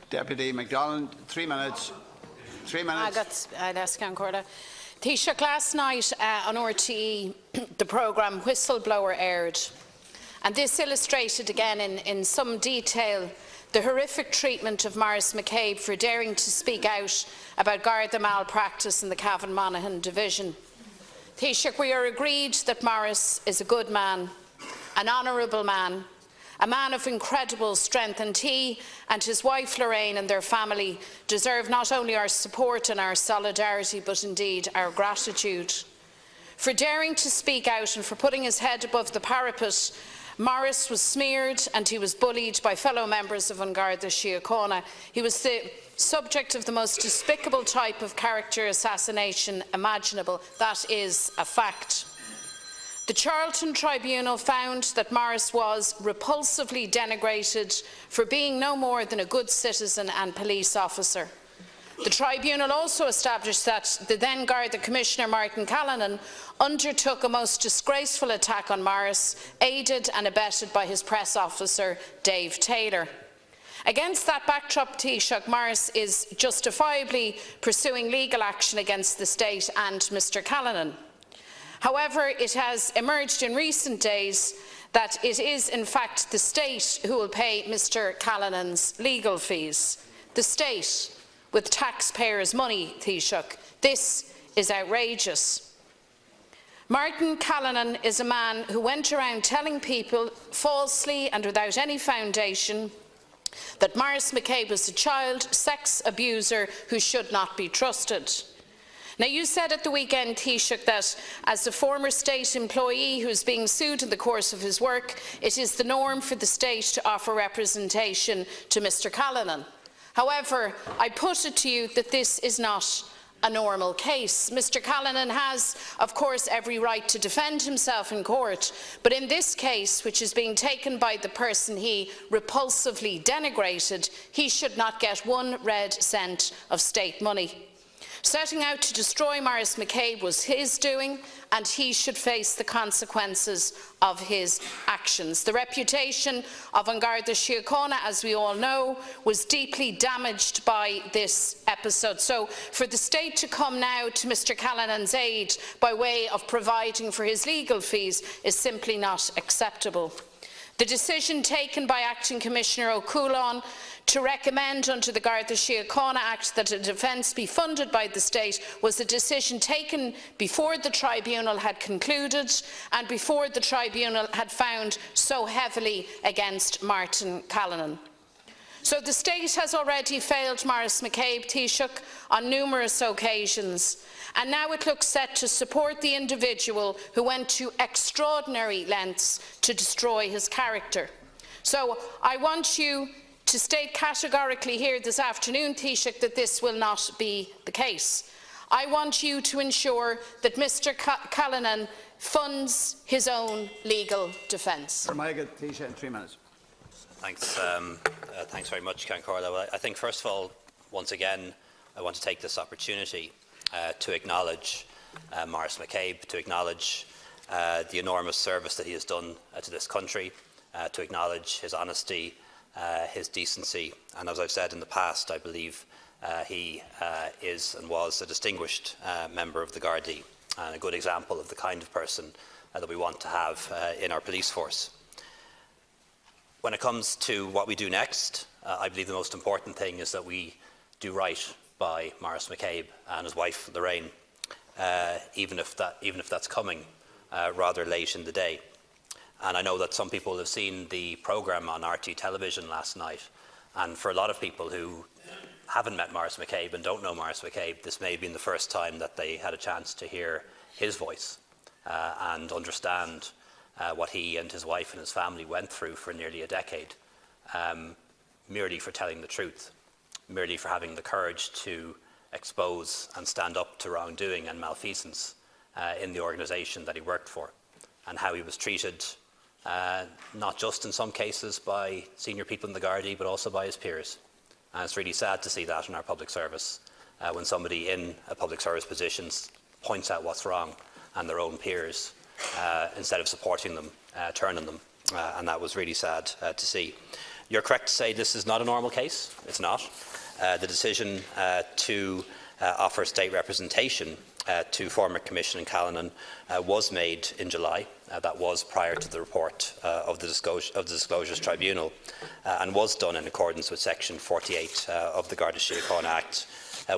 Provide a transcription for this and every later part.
Deputy McDonald, 3 minutes. 3 minutes. I'll ask Corda. Taoiseach, last night on RTE, the programme Whistleblower aired, and this illustrated again in some detail the horrific treatment of Maurice McCabe for daring to speak out about Garda malpractice in the Cavan Monaghan division. Taoiseach, we are agreed that Maurice is a good man, an honourable man, a man of incredible strength, and he and his wife Lorraine and their family deserve not only our support and our solidarity, but indeed our gratitude. For daring to speak out and for putting his head above the parapet, Maurice was smeared and he was bullied by fellow members of An Garda Síochána. He was the subject of the most despicable type of character assassination imaginable. That is a fact. The Charlton Tribunal found that Maurice was repulsively denigrated for being no more than a good citizen and police officer. The Tribunal also established that the then Garda Commissioner Martin Callanan undertook a most disgraceful attack on Maurice, aided and abetted by his press officer Dave Taylor. Against that backdrop, Taoiseach, Maurice is justifiably pursuing legal action against the state and Mr Callanan. However, it has emerged in recent days that it is in fact the state who will pay Mr Callanan's legal fees. The state, with taxpayers' money, Taoiseach. This is outrageous. Martin Callanan is a man who went around telling people falsely and without any foundation that Maurice McCabe was a child sex abuser who should not be trusted. Now, you said at the weekend, Taoiseach, that as a former state employee who is being sued in the course of his work, it is the norm for the state to offer representation to Mr Callanan. However, I put it to you that this is not a normal case. Mr Callanan has, of course, every right to defend himself in court, but in this case, which is being taken by the person he repulsively denigrated, he should not get 1 red cent of state money. Setting out to destroy Maurice McCabe was his doing, and he should face the consequences of his actions. The reputation of An Garda Síochána, as we all know, was deeply damaged by this episode. So for the state to come now to Mr Callanan's aid by way of providing for his legal fees is simply not acceptable. The decision taken by Acting Commissioner O'Coulon to recommend under the Garda Síochána Act that a defence be funded by the state was a decision taken before the tribunal had concluded and before the tribunal had found so heavily against Martin Callanan. So the state has already failed Maurice McCabe, Taoiseach, on numerous occasions, and now it looks set to support the individual who went to extraordinary lengths to destroy his character. So I want you to state categorically here this afternoon, Taoiseach, that this will not be the case. I want you to ensure that Mr Callanan funds his own legal defence. Taoiseach, in 3 minutes. Thanks very much, Corda. Well, I think, first of all, once again, I want to take this opportunity to acknowledge Maurice McCabe, to acknowledge the enormous service that he has done to this country, to acknowledge his honesty, his decency, and as I've said in the past, I believe he is and was a distinguished member of the Gardaí and a good example of the kind of person that we want to have in our police force. When it comes to what we do next, I believe the most important thing is that we do right by Maurice McCabe and his wife Lorraine, even if that's coming rather late in the day. And I know that some people have seen the programme on RT television last night, and for a lot of people who haven't met Maurice McCabe and don't know Maurice McCabe, this may have been the first time that they had a chance to hear his voice and understand what he and his wife and his family went through for nearly a decade, merely for telling the truth, merely for having the courage to expose and stand up to wrongdoing and malfeasance in the organisation that he worked for, and how he was treated not just in some cases by senior people in the Gardaí, but also by his peers. And it's really sad to see that in our public service, when somebody in a public service position points out what's wrong and their own peers, instead of supporting them, turning them, and that was really sad to see. You're correct to say this is not a normal case. It's not. The decision to offer state representation to former Commissioner Callanan was made in July. That was prior to the report of the Disclosures Tribunal and was done in accordance with Section 48 of the Garda Síochána Act.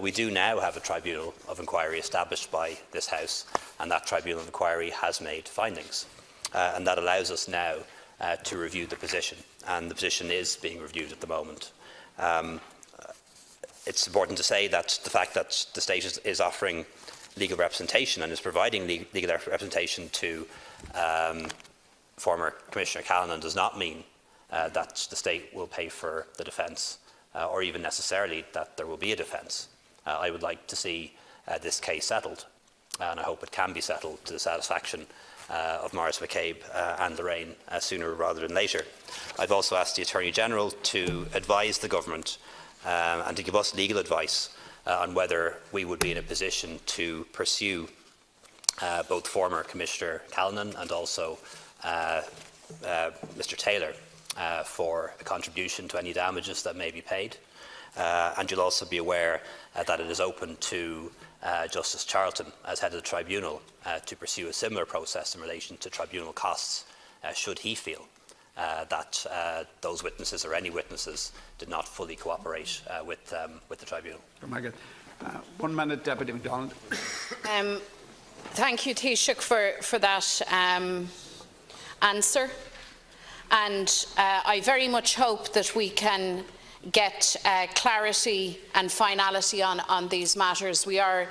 We do now have a tribunal of inquiry established by this House, and that tribunal of inquiry has made findings. And that allows us now to review the position, and the position is being reviewed at the moment. It's important to say that the fact that the state is offering legal representation and is providing legal representation to former Commissioner Callanan does not mean that the state will pay for the defence or even necessarily that there will be a defence. I would like to see this case settled, and I hope it can be settled to the satisfaction of Maurice McCabe and Lorraine sooner rather than later. I've also asked the Attorney-General to advise the Government and to give us legal advice on whether we would be in a position to pursue both former Commissioner Callanan and also Mr Taylor for a contribution to any damages that may be paid. And you'll also be aware that it is open to Justice Charlton, as head of the tribunal, to pursue a similar process in relation to tribunal costs, should he feel that those witnesses or any witnesses did not fully cooperate with the tribunal. 1 minute, Deputy McDonald. Thank you, Taoiseach, for that answer. And I very much hope that we can get clarity and finality on these matters. We are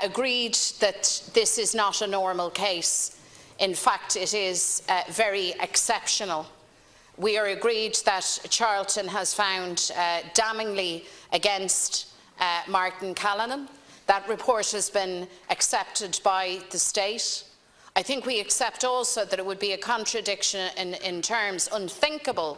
agreed that this is not a normal case. In fact, it is very exceptional. We are agreed that Charlton has found damningly against Martin Callanan. That report has been accepted by the state. I think we accept also that it would be a contradiction in terms unthinkable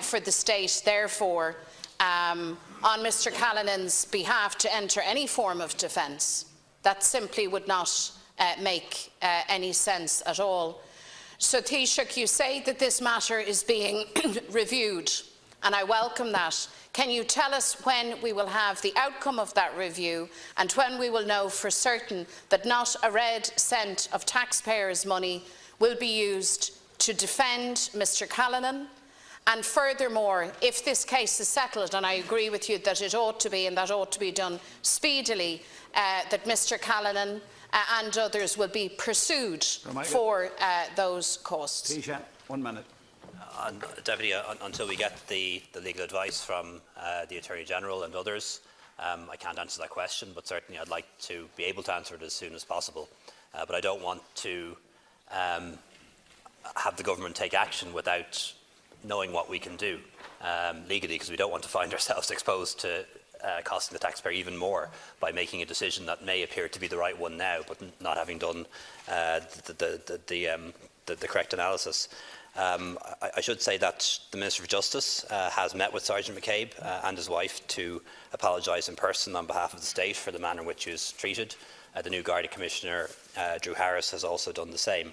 for the state, therefore, on Mr Callanan's behalf to enter any form of defence. That simply would not make any sense at all. So, Taoiseach, you say that this matter is being reviewed, and I welcome that. Can you tell us when we will have the outcome of that review and when we will know for certain that not a red cent of taxpayers' money will be used to defend Mr Callanan? And furthermore, if this case is settled, and I agree with you that it ought to be and that ought to be done speedily, that Mr Callanan and others will be pursued for those costs. Taoiseach, 1 minute. Deputy, until we get the legal advice from the Attorney-General and others, I can't answer that question, but certainly I'd like to be able to answer it as soon as possible. But I don't want to have the government take action without knowing what we can do legally, because we don't want to find ourselves exposed to costing the taxpayer even more by making a decision that may appear to be the right one now, but not having done the correct analysis. I should say that the Minister for Justice has met with Sergeant McCabe and his wife to apologise in person on behalf of the state for the manner in which he was treated. The new Garda Commissioner, Drew Harris, has also done the same.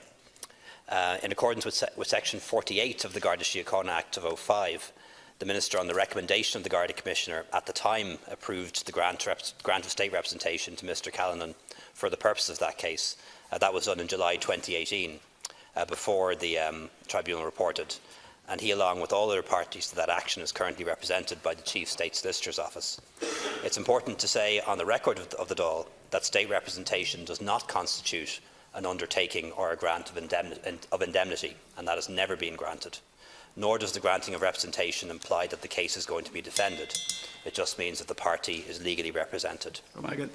In accordance with Section 48 of the Garda Síochána Act of 2005, the Minister, on the recommendation of the Garda Commissioner, at the time approved the grant of state representation to Mr Callanan for the purposes of that case. That was done in July 2018. Before the tribunal reported, and he, along with all other parties to that action, is currently represented by the Chief State Solicitor's Office. It's important to say on the record of the Dáil that state representation does not constitute an undertaking or a grant of indemnity, and that has never been granted. Nor does the granting of representation imply that the case is going to be defended. It just means that the party is legally represented. Oh my God.